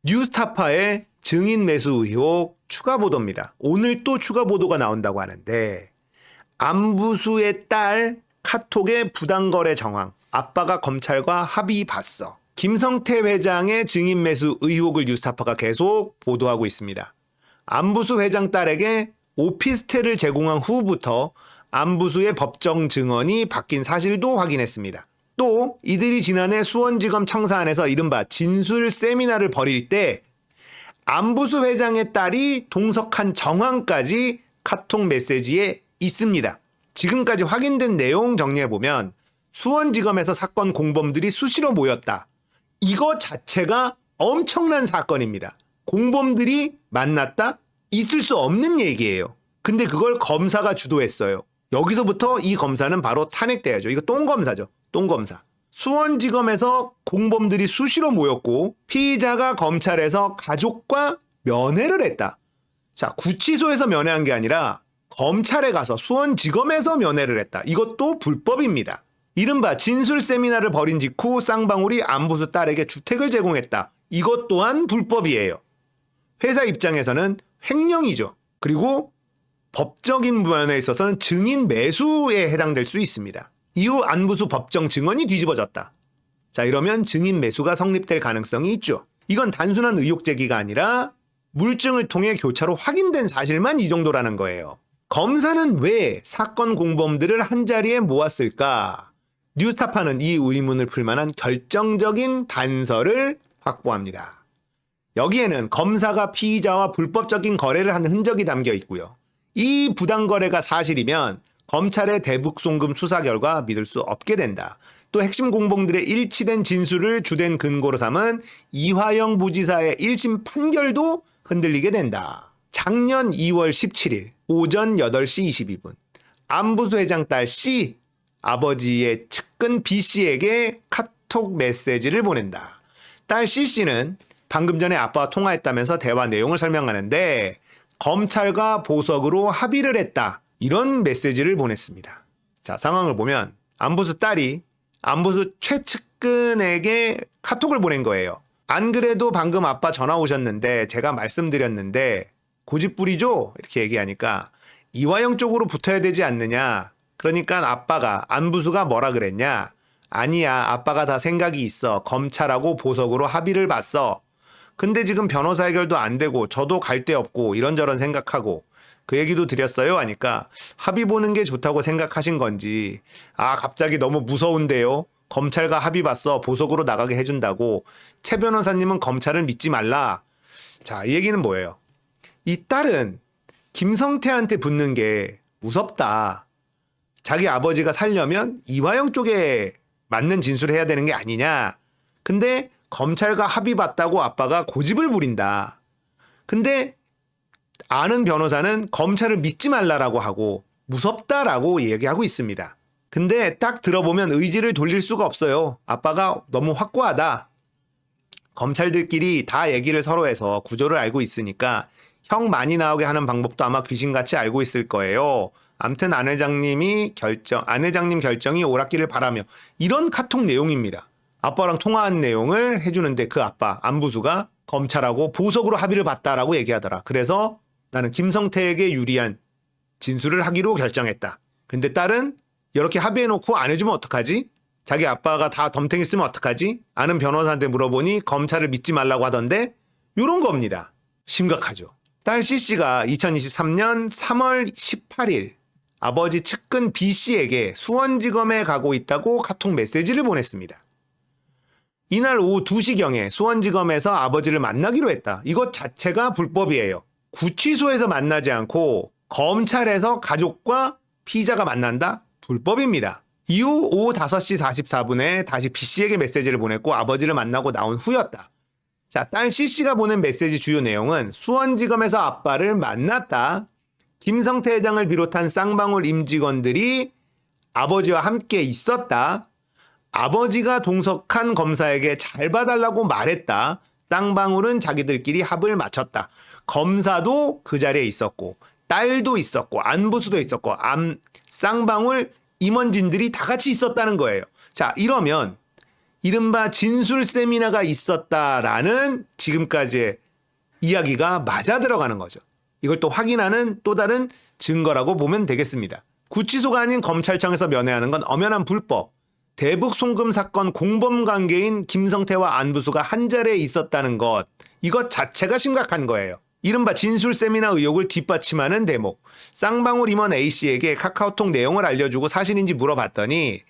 뉴스타파의 증인 매수 의혹 추가 보도입니다. 오늘 또 추가 보도가 나온다고 하는데 안부수의 딸 카톡의 부당거래 정황, 아빠가 검찰과 합의 봤어. 김성태 회장의 증인 매수 의혹을 뉴스타파가 계속 보도하고 있습니다. 안부수 회장 딸에게 오피스텔을 제공한 후부터 안부수의 법정 증언이 바뀐 사실도 확인했습니다. 또 이들이 지난해 수원지검 청사안에서 이른바 진술 세미나를 벌일 때 안부수 회장의 딸이 동석한 정황까지 카톡 메시지에 있습니다. 지금까지 확인된 내용 정리해보면 수원지검에서 사건 공범들이 수시로 모였다. 이거 자체가 엄청난 사건입니다. 공범들이 만났다? 있을 수 없는 얘기예요. 근데 그걸 검사가 주도했어요. 여기서부터 이 검사는 바로 탄핵돼야죠. 이거 똥검사죠. 똥검사. 수원지검에서 공범들이 수시로 모였고 피의자가 검찰에서 가족과 면회를 했다. 자, 구치소에서 면회한 게 아니라 검찰에 가서 수원지검에서 면회를 했다. 이것도 불법입니다. 이른바 진술 세미나를 벌인 직후 쌍방울이 안부수 딸에게 주택을 제공했다. 이것 또한 불법이에요. 회사 입장에서는 횡령이죠. 그리고 법적인 면에 있어서는 증인 매수에 해당될 수 있습니다. 이후 안부수 법정 증언이 뒤집어졌다. 자, 이러면 증인 매수가 성립될 가능성이 있죠. 이건 단순한 의혹 제기가 아니라 물증을 통해 교차로 확인된 사실만 이 정도라는 거예요. 검사는 왜 사건 공범들을 한자리에 모았을까? 뉴스타파는 이 의문을 풀 만한 결정적인 단서를 확보합니다. 여기에는 검사가 피의자와 불법적인 거래를 한 흔적이 담겨 있고요. 이 부당거래가 사실이면 검찰의 대북송금 수사 결과 믿을 수 없게 된다. 또 핵심 공범들의 일치된 진술을 주된 근거로 삼은 이화영 부지사의 1심 판결도 흔들리게 된다. 작년 2월 17일 오전 8시 22분 안부수 회장 딸 C, 아버지의 측근 B씨에게 카톡 메시지를 보낸다. 딸 C씨는 방금 전에 아빠와 통화했다면서 대화 내용을 설명하는데 검찰과 보석으로 합의를 했다. 이런 메시지를 보냈습니다. 자, 상황을 보면 안부수 딸이 안부수 최측근에게 카톡을 보낸 거예요. 안 그래도 방금 아빠 전화 오셨는데 제가 말씀드렸는데 고집부리죠? 이렇게 얘기하니까 이화영 쪽으로 붙어야 되지 않느냐. 그러니까 아빠가 안부수가 뭐라 그랬냐. 아니야, 아빠가 다 생각이 있어. 검찰하고 보석으로 합의를 봤어. 근데 지금 변호사 해결도 안 되고 저도 갈 데 없고 이런저런 생각하고 그 얘기도 드렸어요 하니까 합의 보는 게 좋다고 생각하신 건지 아 갑자기 너무 무서운데요. 검찰과 합의 봤어. 보석으로 나가게 해준다고. 최 변호사님은 검찰을 믿지 말라. 자, 이 얘기는 뭐예요? 이 딸은 김성태한테 붙는 게 무섭다. 자기 아버지가 살려면 이화영 쪽에 맞는 진술을 해야 되는 게 아니냐. 근데 검찰과 합의 봤다고 아빠가 고집을 부린다. 근데 아는 변호사는 검찰을 믿지 말라라고 하고 무섭다라고 얘기하고 있습니다. 근데 딱 들어보면 의지를 돌릴 수가 없어요. 아빠가 너무 확고하다. 검찰들끼리 다 얘기를 서로 해서 구조를 알고 있으니까 형 많이 나오게 하는 방법도 아마 귀신같이 알고 있을 거예요. 암튼 안 회장님 결정이 옳았기를 바라며 이런 카톡 내용입니다. 아빠랑 통화한 내용을 해주는데 그 아빠 안부수가 검찰하고 보석으로 합의를 봤다라고 얘기하더라. 그래서 나는 김성태에게 유리한 진술을 하기로 결정했다. 근데 딸은 이렇게 합의해놓고 안 해주면 어떡하지? 자기 아빠가 다 덤탱이 쓰면 어떡하지? 아는 변호사한테 물어보니 검찰을 믿지 말라고 하던데 이런 겁니다. 심각하죠. 딸 C씨가 2023년 3월 18일 아버지 측근 B씨에게 수원지검에 가고 있다고 카톡 메시지를 보냈습니다. 이날 오후 2시경에 수원지검에서 아버지를 만나기로 했다. 이것 자체가 불법이에요. 구치소에서 만나지 않고 검찰에서 가족과 피의자가 만난다? 불법입니다. 이후 오후 5시 44분에 다시 B씨에게 메시지를 보냈고 아버지를 만나고 나온 후였다. 자, 딸 C씨가 보낸 메시지 주요 내용은 수원지검에서 아빠를 만났다. 김성태 회장을 비롯한 쌍방울 임직원들이 아버지와 함께 있었다. 아버지가 동석한 검사에게 잘 봐달라고 말했다. 쌍방울은 자기들끼리 합을 맞췄다. 검사도 그 자리에 있었고 딸도 있었고 안부수도 있었고 쌍방울 임원진들이 다 같이 있었다는 거예요. 자, 이러면 이른바 진술 세미나가 있었다라는 지금까지의 이야기가 맞아 들어가는 거죠. 이걸 또 확인하는 또 다른 증거라고 보면 되겠습니다. 구치소가 아닌 검찰청에서 면회하는 건 엄연한 불법. 대북 송금 사건 공범 관계인 김성태와 안부수가 한 자리에 있었다는 것, 이것 자체가 심각한 거예요. 이른바 진술 세미나 의혹을 뒷받침하는 대목. 쌍방울 임원 A씨에게 카카오톡 내용을 알려주고 사실인지 물어봤더니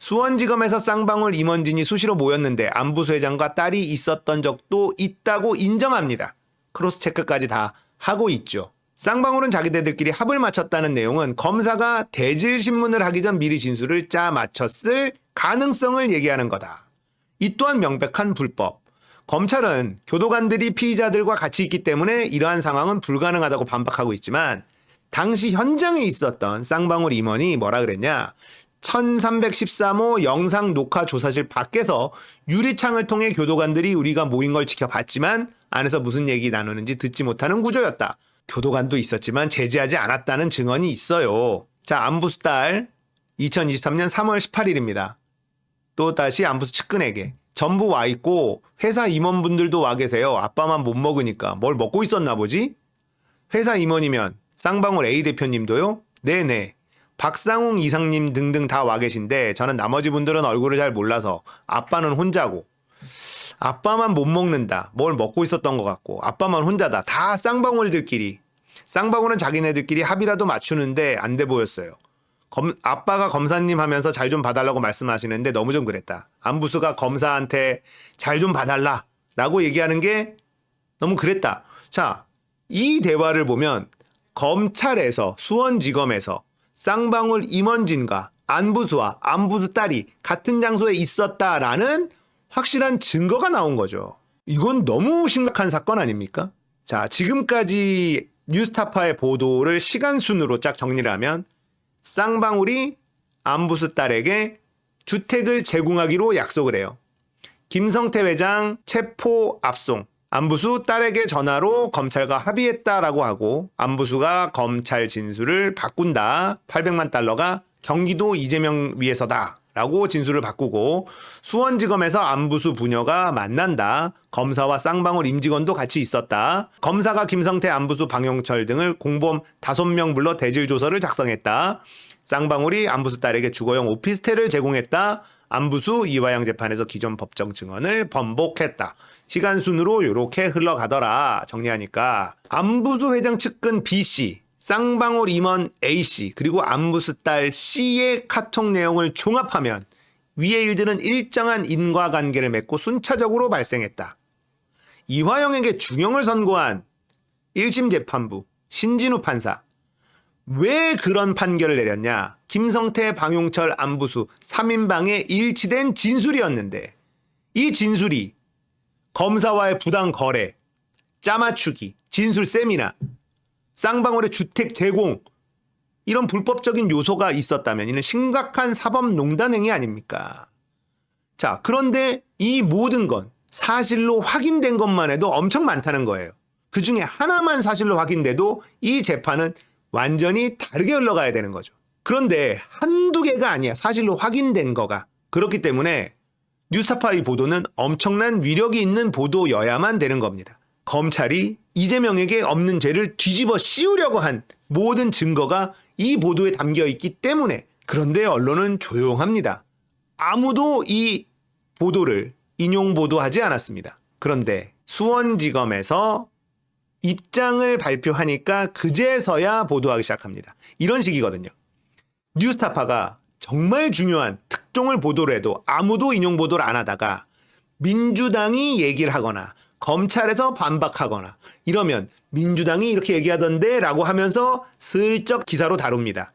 수원지검에서 쌍방울 임원진이 수시로 모였는데 안부수 회장과 딸이 있었던 적도 있다고 인정합니다. 크로스 체크까지 다 하고 있죠. 쌍방울은 자기네들끼리 합을 맞췄다는 내용은 검사가 대질신문을 하기 전 미리 진술을 짜 맞췄을 가능성을 얘기하는 거다. 이 또한 명백한 불법. 검찰은 교도관들이 피의자들과 같이 있기 때문에 이러한 상황은 불가능하다고 반박하고 있지만 당시 현장에 있었던 쌍방울 임원이 뭐라 그랬냐. 1313호 영상 녹화 조사실 밖에서 유리창을 통해 교도관들이 우리가 모인 걸 지켜봤지만 안에서 무슨 얘기 나누는지 듣지 못하는 구조였다. 교도관도 있었지만 제지하지 않았다는 증언이 있어요. 자, 안부수 딸 2023년 3월 18일입니다. 또 다시 안부수 측근에게 전부 와 있고 회사 임원분들도 와 계세요. 아빠만 못 먹으니까 뭘 먹고 있었나 보지? 회사 임원이면 쌍방울 A 대표님도요? 네네. 박상웅 이상님 등등 다 와 계신데 저는 나머지 분들은 얼굴을 잘 몰라서 아빠는 혼자고 아빠만 못 먹는다. 뭘 먹고 있었던 것 같고 아빠만 혼자다. 다 쌍방울들끼리. 쌍방울은 자기네들끼리 합의라도 맞추는데 안 돼 보였어요. 아빠가 검사님 하면서 잘 좀 봐달라고 말씀하시는데 너무 좀 그랬다. 안부수가 검사한테 잘 좀 봐달라 라고 얘기하는 게 너무 그랬다. 자, 이 대화를 보면 검찰에서 수원지검에서 쌍방울 임원진과 안부수와 안부수 딸이 같은 장소에 있었다라는 확실한 증거가 나온 거죠. 이건 너무 심각한 사건 아닙니까? 자, 지금까지 뉴스타파의 보도를 시간 순으로 쫙 정리를 하면 쌍방울이 안부수 딸에게 주택을 제공하기로 약속을 해요. 김성태 회장 체포 압송. 안부수 딸에게 전화로 검찰과 합의했다라고 하고 안부수가 검찰 진술을 바꾼다. 800만 달러가 경기도 이재명 위해서다. 라고 진술을 바꾸고 수원지검에서 안부수 부녀가 만난다. 검사와 쌍방울 임직원도 같이 있었다. 검사가 김성태, 안부수, 방용철 등을 공범 5명 불러 대질조서를 작성했다. 쌍방울이 안부수 딸에게 주거용 오피스텔을 제공했다. 안부수 이화영 재판에서 기존 법정 증언을 번복했다. 시간 순으로 이렇게 흘러가더라. 정리하니까 안부수 회장 측근 B씨, 쌍방울 임원 A씨, 그리고 안부수 딸 C의 카톡 내용을 종합하면 위의 일들은 일정한 인과관계를 맺고 순차적으로 발생했다. 이화영에게 중형을 선고한 1심 재판부 신진우 판사. 왜 그런 판결을 내렸냐? 김성태, 방용철, 안부수 3인방에 일치된 진술이었는데 이 진술이 검사와의 부당 거래, 짜맞추기, 진술 세미나, 쌍방울의 주택 제공 이런 불법적인 요소가 있었다면 이는 심각한 사법농단 행위 아닙니까? 자, 그런데 이 모든 건 사실로 확인된 것만 해도 엄청 많다는 거예요. 그 중에 하나만 사실로 확인돼도 이 재판은 완전히 다르게 흘러가야 되는 거죠. 그런데 한두 개가 아니야. 사실로 확인된 거가. 그렇기 때문에 뉴스타파 이 보도는 엄청난 위력이 있는 보도여야만 되는 겁니다. 검찰이 이재명에게 없는 죄를 뒤집어 씌우려고 한 모든 증거가 이 보도에 담겨 있기 때문에. 그런데 언론은 조용합니다. 아무도 이 보도를 인용 보도하지 않았습니다. 그런데 수원지검에서 입장을 발표하니까 그제서야 보도하기 시작합니다. 이런 식이거든요. 뉴스타파가 정말 중요한 특종을 보도를 해도 아무도 인용 보도를 안 하다가 민주당이 얘기를 하거나 검찰에서 반박하거나 이러면 민주당이 이렇게 얘기하던데 라고 하면서 슬쩍 기사로 다룹니다.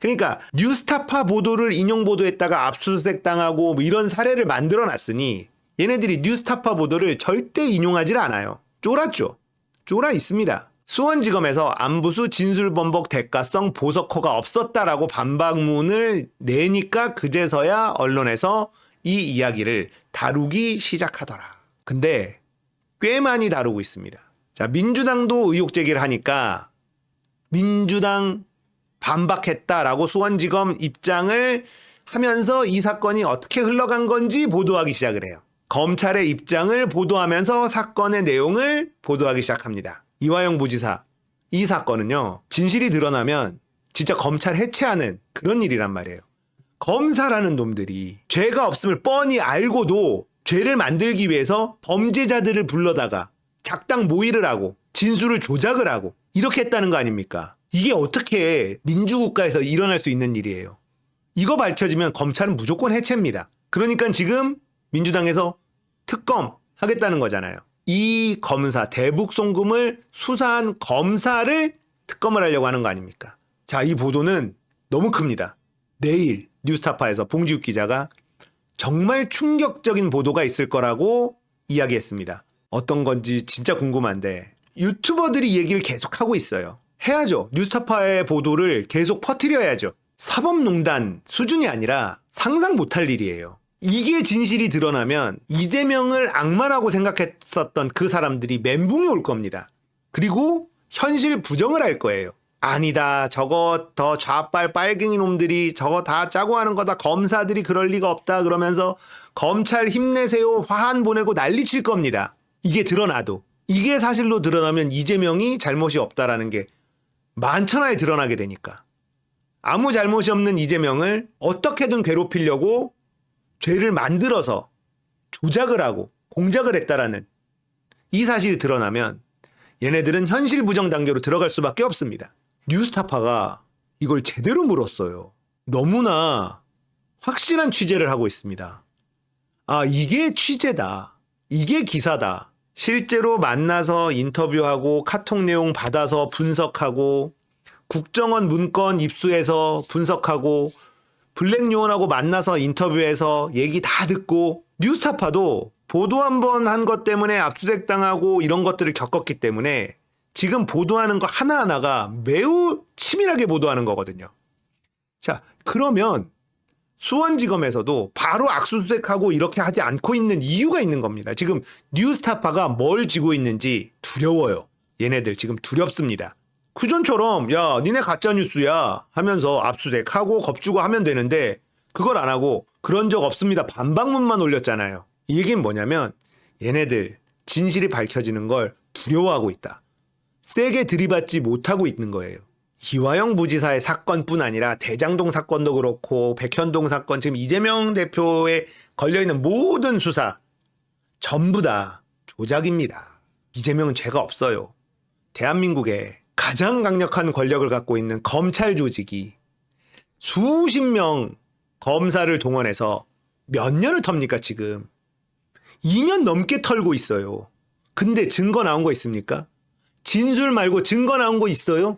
그러니까 뉴스타파 보도를 인용 보도했다가 압수수색 당하고 뭐 이런 사례를 만들어 놨으니 얘네들이 뉴스타파 보도를 절대 인용하지 않아요. 쫄았죠. 쫄아 있습니다. 수원지검에서 안부수 진술번복 대가성 보석호가 없었다라고 반박문을 내니까 그제서야 언론에서 이 이야기를 다루기 시작하더라. 근데 꽤 많이 다루고 있습니다. 자, 민주당도 의혹 제기를 하니까 민주당 반박했다라고 수원지검 입장을 하면서 이 사건이 어떻게 흘러간 건지 보도하기 시작을 해요. 검찰의 입장을 보도하면서 사건의 내용을 보도하기 시작합니다. 이화영 부지사, 이 사건은요, 진실이 드러나면 진짜 검찰 해체하는 그런 일이란 말이에요. 검사라는 놈들이 죄가 없음을 뻔히 알고도 죄를 만들기 위해서 범죄자들을 불러다가 작당 모의를 하고 진술을 조작을 하고 이렇게 했다는 거 아닙니까? 이게 어떻게 민주국가에서 일어날 수 있는 일이에요. 이거 밝혀지면 검찰은 무조건 해체입니다. 그러니까 지금 민주당에서 특검 하겠다는 거잖아요. 이 검사, 대북 송금을 수사한 검사를 특검을 하려고 하는 거 아닙니까? 자, 이 보도는 너무 큽니다. 내일 뉴스타파에서 봉지욱 기자가 정말 충격적인 보도가 있을 거라고 이야기했습니다. 어떤 건지 진짜 궁금한데 유튜버들이 얘기를 계속하고 있어요. 해야죠. 뉴스타파의 보도를 계속 퍼뜨려야죠. 사법농단 수준이 아니라 상상 못할 일이에요. 이게 진실이 드러나면 이재명을 악마라고 생각했었던 그 사람들이 멘붕이 올 겁니다. 그리고 현실 부정을 할 거예요. 아니다. 저거 더 좌빨 빨갱이 놈들이 저거 다 짜고 하는 거다. 검사들이 그럴 리가 없다. 그러면서 검찰 힘내세요. 화한 보내고 난리칠 겁니다. 이게 드러나도. 이게 사실로 드러나면 이재명이 잘못이 없다라는 게 만천하에 드러나게 되니까. 아무 잘못이 없는 이재명을 어떻게든 괴롭히려고 죄를 만들어서 조작을 하고 공작을 했다라는 이 사실이 드러나면 얘네들은 현실 부정 단계로 들어갈 수밖에 없습니다. 뉴스타파가 이걸 제대로 물었어요. 너무나 확실한 취재를 하고 있습니다. 아, 이게 취재다. 이게 기사다. 실제로 만나서 인터뷰하고 카톡 내용 받아서 분석하고 국정원 문건 입수해서 분석하고 블랙요원하고 만나서 인터뷰해서 얘기 다 듣고 뉴스타파도 보도 한 번 한 것 때문에 압수수색 당하고 이런 것들을 겪었기 때문에 지금 보도하는 거 하나하나가 매우 치밀하게 보도하는 거거든요. 자, 그러면 수원지검에서도 바로 압수수색하고 이렇게 하지 않고 있는 이유가 있는 겁니다. 지금 뉴스타파가 뭘 쥐고 있는지 두려워요. 얘네들 지금 두렵습니다. 그전처럼 야 니네 가짜뉴스야 하면서 압수수색하고 겁주고 하면 되는데 그걸 안 하고 그런 적 없습니다. 반박문만 올렸잖아요. 이 얘기는 뭐냐면 얘네들 진실이 밝혀지는 걸 두려워하고 있다. 세게 들이받지 못하고 있는 거예요. 이화영 부지사의 사건뿐 아니라 대장동 사건도 그렇고 백현동 사건, 지금 이재명 대표에 걸려있는 모든 수사 전부 다 조작입니다. 이재명은 죄가 없어요. 대한민국에 가장 강력한 권력을 갖고 있는 검찰 조직이 수십 명 검사를 동원해서 몇 년을 텁니까 지금? 2년 넘게 털고 있어요. 근데 증거 나온 거 있습니까? 진술 말고 증거 나온 거 있어요?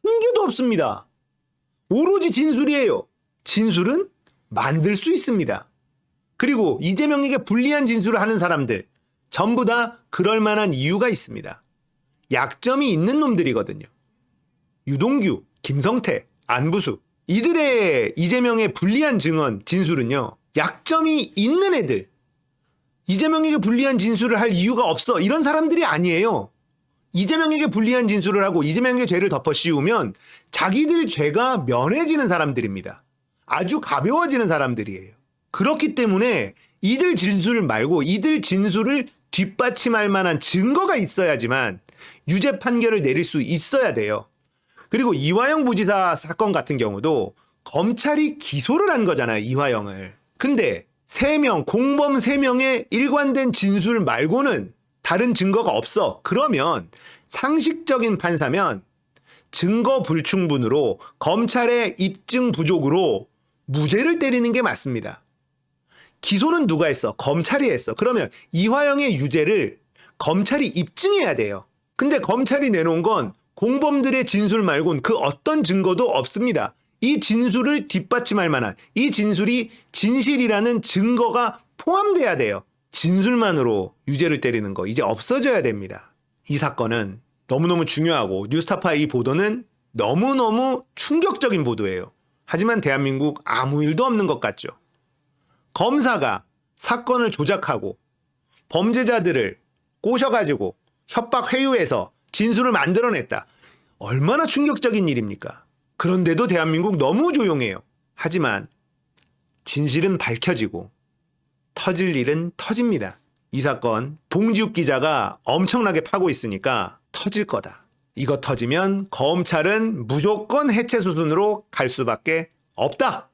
한 개도 없습니다. 오로지 진술이에요. 진술은 만들 수 있습니다. 그리고 이재명에게 불리한 진술을 하는 사람들 전부 다 그럴 만한 이유가 있습니다. 약점이 있는 놈들이거든요. 유동규, 김성태, 안부수 이들의 이재명의 불리한 증언, 진술은요. 약점이 있는 애들, 이재명에게 불리한 진술을 할 이유가 없어 이런 사람들이 아니에요. 이재명에게 불리한 진술을 하고 이재명의 죄를 덮어 씌우면 자기들 죄가 면해지는 사람들입니다. 아주 가벼워지는 사람들이에요. 그렇기 때문에 이들 진술 말고 이들 진술을 뒷받침할 만한 증거가 있어야지만 유죄 판결을 내릴 수 있어야 돼요. 그리고 이화영 부지사 사건 같은 경우도 검찰이 기소를 한 거잖아요. 이화영을. 근데 3명, 공범 3명의 일관된 진술 말고는 다른 증거가 없어. 그러면 상식적인 판사면 증거 불충분으로 검찰의 입증 부족으로 무죄를 때리는 게 맞습니다. 기소는 누가 했어? 검찰이 했어. 그러면 이화영의 유죄를 검찰이 입증해야 돼요. 근데 검찰이 내놓은 건 공범들의 진술 말고는 그 어떤 증거도 없습니다. 이 진술을 뒷받침할 만한, 이 진술이 진실이라는 증거가 포함돼야 돼요. 진술만으로 유죄를 때리는 거 이제 없어져야 됩니다. 이 사건은 너무너무 중요하고 뉴스타파의 이 보도는 너무너무 충격적인 보도예요. 하지만 대한민국 아무 일도 없는 것 같죠. 검사가 사건을 조작하고 범죄자들을 꼬셔가지고 협박 회유해서 진술을 만들어냈다. 얼마나 충격적인 일입니까? 그런데도 대한민국 너무 조용해요. 하지만 진실은 밝혀지고 터질 일은 터집니다. 이 사건 봉지욱 기자가 엄청나게 파고 있으니까 터질 거다. 이거 터지면 검찰은 무조건 해체 수순으로 갈 수밖에 없다.